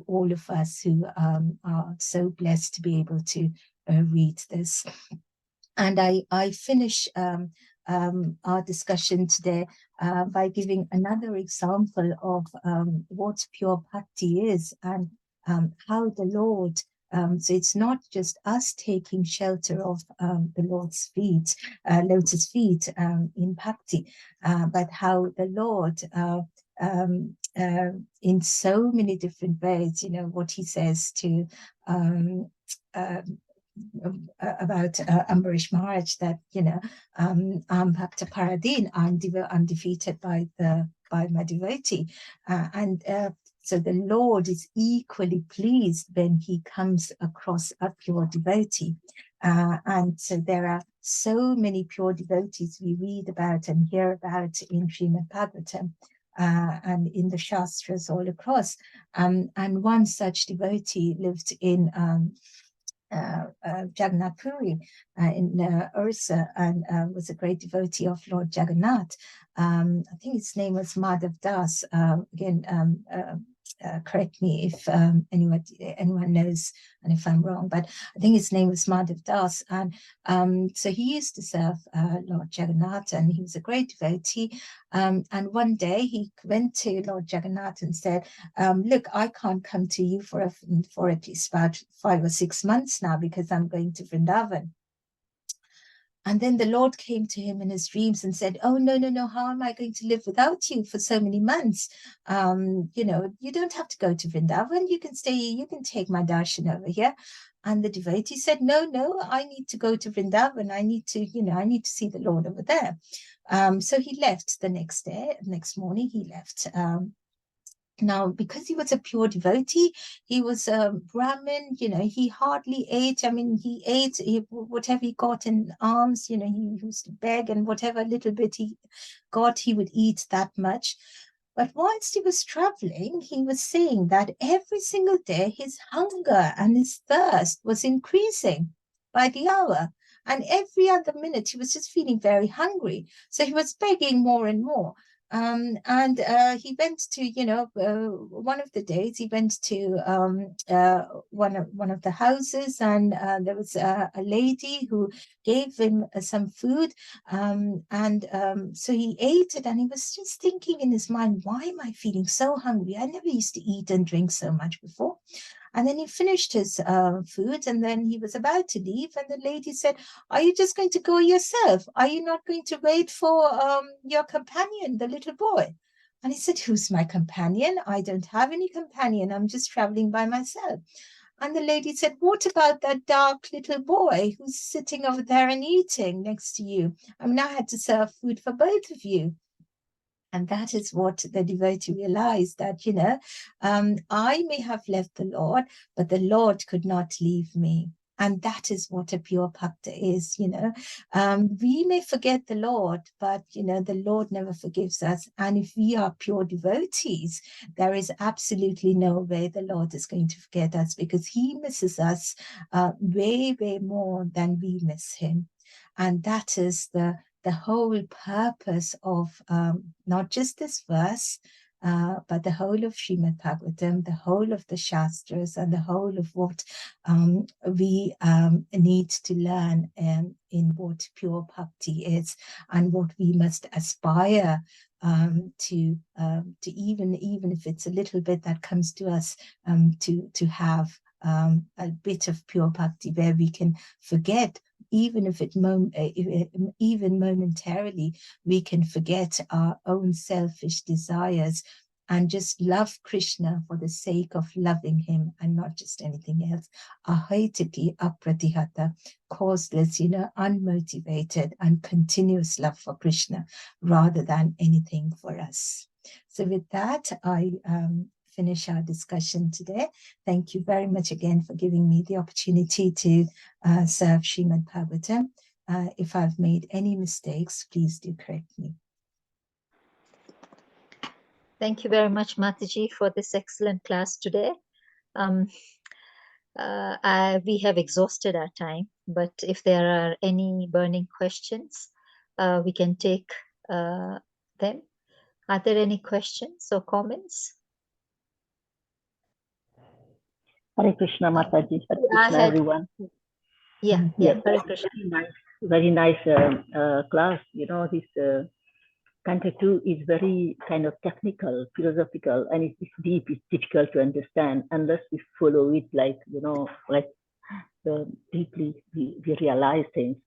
all of us who are so blessed to be able to read this. And I finish our discussion today by giving another example of what pure bhakti is, and how the Lord, so it's not just us taking shelter of the Lord's feet, lotus feet in bhakti, but how the Lord in so many different ways, what he says to about Ambarish Maharaj, that I'm Bhakta Paradin, I'm defeated by my devotee, and so the Lord is equally pleased when he comes across a pure devotee, and so there are so many pure devotees we read about and hear about in Srimad Bhagavatam. And in the Shastras all across, and one such devotee lived in Jagannath Puri in Orissa, and was a great devotee of Lord Jagannath. I think his name was Madhav Das. Again, correct me if anyone knows, and if I'm wrong, but I think his name was Madhav Das. And so he used to serve Lord Jagannath, and he was a great devotee. And one day he went to Lord Jagannath and said, look, I can't come to you for at least about 5 or 6 months now, because I'm going to Vrindavan. And then the Lord came to him in his dreams and said, oh, no, how am I going to live without you for so many months? You don't have to go to Vrindavan. You can stay, you can take my darshan over here. And the devotee said, no, I need to go to Vrindavan. I need to see the Lord over there. So he left the next morning, he left. Now, because he was a pure devotee, he was a Brahmin, he hardly ate. I mean, he ate whatever he got in alms, he used to beg, and whatever little bit he got, he would eat that much. But whilst he was traveling, he was saying that every single day his hunger and his thirst was increasing by the hour. And every other minute he was just feeling very hungry. So he was begging more and more. And he went to, one of the days he went to one of the houses, and there was a lady who gave him some food, so he ate it, and he was just thinking in his mind, why am I feeling so hungry? I never used to eat and drink so much before. And then he finished his food, and then he was about to leave, and the lady said, are you just going to go yourself? Are you not going to wait for your companion, the little boy? And he said, who's my companion? I don't have any companion. I'm just traveling by myself. And the lady said, what about that dark little boy who's sitting over there and eating next to you? I mean, I had to serve food for both of you. And that is what the devotee realized, that, I may have left the Lord, but the Lord could not leave me. And that is what a pure bhakta is, We may forget the Lord, but, the Lord never forgives us. And if we are pure devotees, there is absolutely no way the Lord is going to forget us, because he misses us way, way more than we miss him. And that is the whole purpose of not just this verse, but the whole of Srimad Bhagavatam, the whole of the Shastras, and the whole of what we need to learn in what pure bhakti is, and what we must aspire to even if it's a little bit that comes to us, to have a bit of pure bhakti, where we can forget, even if even momentarily, we can forget our own selfish desires, and just love Krishna for the sake of loving him and not just anything else. Ahaitiki apratihata, causeless, unmotivated and continuous love for Krishna rather than anything for us. So with that, I finish our discussion today. Thank you very much again for giving me the opportunity to serve Srimad Bhagavatam. If I've made any mistakes, please do correct me. Thank you very much, Mataji, for this excellent class today. We have exhausted our time, but if there are any burning questions, we can take them. Are there any questions or comments? Hare Krishna, Mataji. Hare Krishna, everyone. Yeah, Hare Krishna. Very nice class. This Canto 2 is very kind of technical, philosophical, and it's deep. It's difficult to understand unless we follow it deeply. We realize things.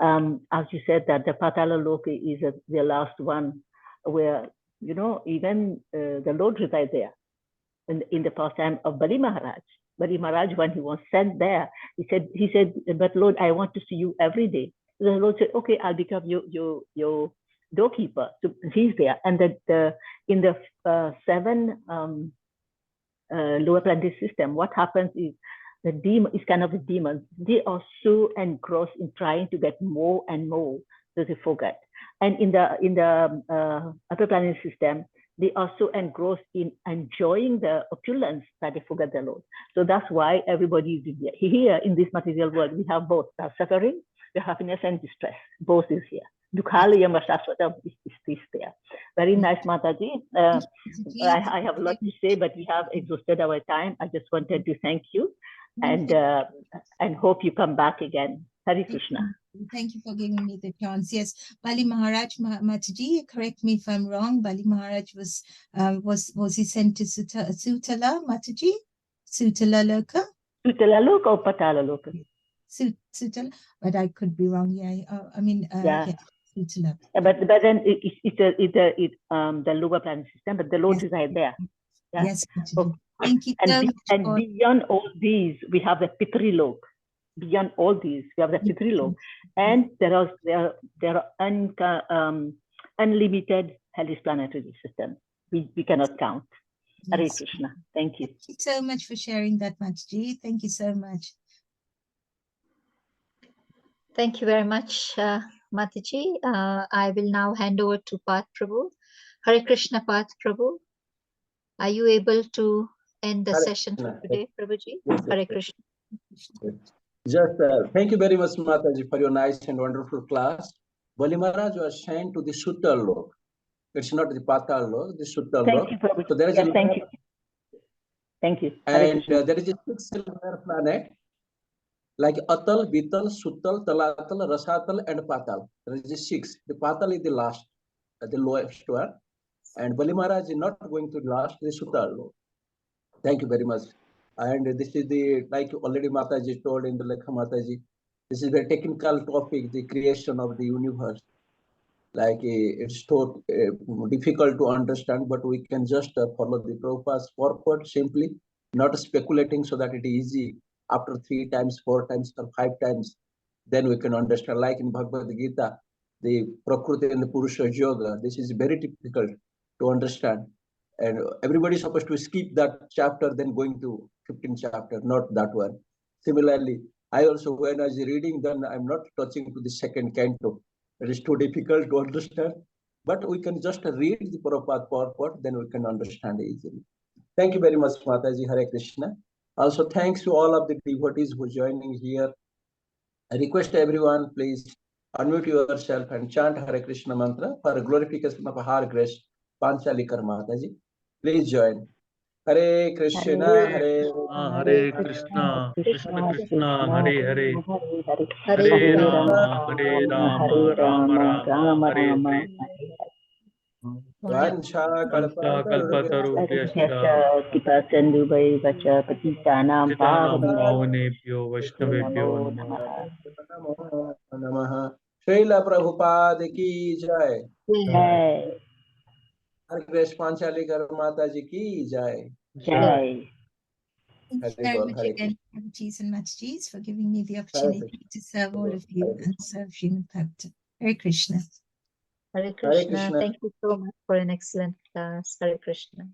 As you said, that the Patala Loka is the last one where, even the Lord resides there. In the past time of Bali Maharaj. Bali Maharaj, when he was sent there, he said, but Lord, I want to see you every day. So the Lord said, okay, I'll become your doorkeeper. So he's there. And in the 7 lower planetary system, what happens is the demon is kind of the demons. They are so engrossed in trying to get more and more, so they forget. And in the upper planetary system, they are so engrossed in enjoying the opulence that they forget the Lord. So that's why everybody is here. Here in this material world, we have both suffering, the happiness and distress. Both is here. Dukhalaya Shashvatam is there. Very nice, Mataji. I have a lot to say, but we have exhausted our time. I just wanted to thank you and hope you come back again. Hare Krishna. Thank you for giving me the chance. Yes, Bali Maharaj, Mataji, correct me if I'm wrong. Bali Maharaj was he sent to Sutala, Mataji? Sutala Loka? Sutala Loka or Patala Loka? Sutala, but I could be wrong. Yeah, Sutala. But then it's the lower planet system, but the Lord resides there. Yeah? Yes, okay. Thank you so much. And beyond all these, we have the Pitri Lok. Beyond all these, we have the Pitri Lok, and there are unlimited hellish planetary systems. We cannot count. Hare Krishna. Thank you. Thank you so much for sharing that, Mataji. Thank you so much. Thank you very much, Mataji. I will now hand over to Path Prabhu. Hare Krishna, Path Prabhu. Are you able to end the session for today, Prabhuji? Yes, Hare Krishna. Just thank you very much, Mataji, for your nice and wonderful class. Bali Maharaj was sent to the Suttal Lok. It's not the Patal Lok, the Suttal Lok. So there is thank you. Thank you. And there is a 6 silver planet like Atal, Vital, Suttal, Talatal, Rasatal, and Patal. There is a 6. The Patal is the last, the lowest one. And Bali Maharaj is not going to last the Suttal Lok. Thank you very much. And this is like already Mataji told in the Lekha Mataji, this is a technical topic, the creation of the universe. Like it's so difficult to understand, but we can just follow the Prabhupada's purport simply, not speculating so that it is easy. After 3 times, 4 times, or 5 times, then we can understand. Like in Bhagavad Gita, the Prakriti and the Purusha Yoga, this is very difficult to understand. And everybody is supposed to skip that chapter, then going to 15th chapter, not that one. Similarly, I also, when I was reading, then I'm not touching to the 2nd canto. It is too difficult to understand. But we can just read the Prabhupada purport, then we can understand easily. Thank you very much, Mataji. Hare Krishna. Also, thanks to all of the devotees who are joining here. I request everyone, please unmute yourself and chant Hare Krishna mantra for glorification of our grace, Panchali Mataji. Please join. Hare Krishna, Hare Krishna, Krishna Krishna, Hare Hare, Hare Rama, Rama Rama, Hare Hare. Vancha Kalpatarubhyascha, Kipa Sandhu Bhai Vacha Patitanam Chitanam Pavanebhyo Vaishnavebhyo Namaha. Srila Prabhupada ki jai. Jai. Grace Panchali Mataji ki jai. Jai. Thank you Hare very Bol, much Hare again, Prabhutis and Mataji's, for giving me the Hare opportunity Krishna. to serve all of you and serve Srimad Bhakti. Hare Krishna. Hare Krishna. Krishna. Thank you so much for an excellent class. Hare Krishna.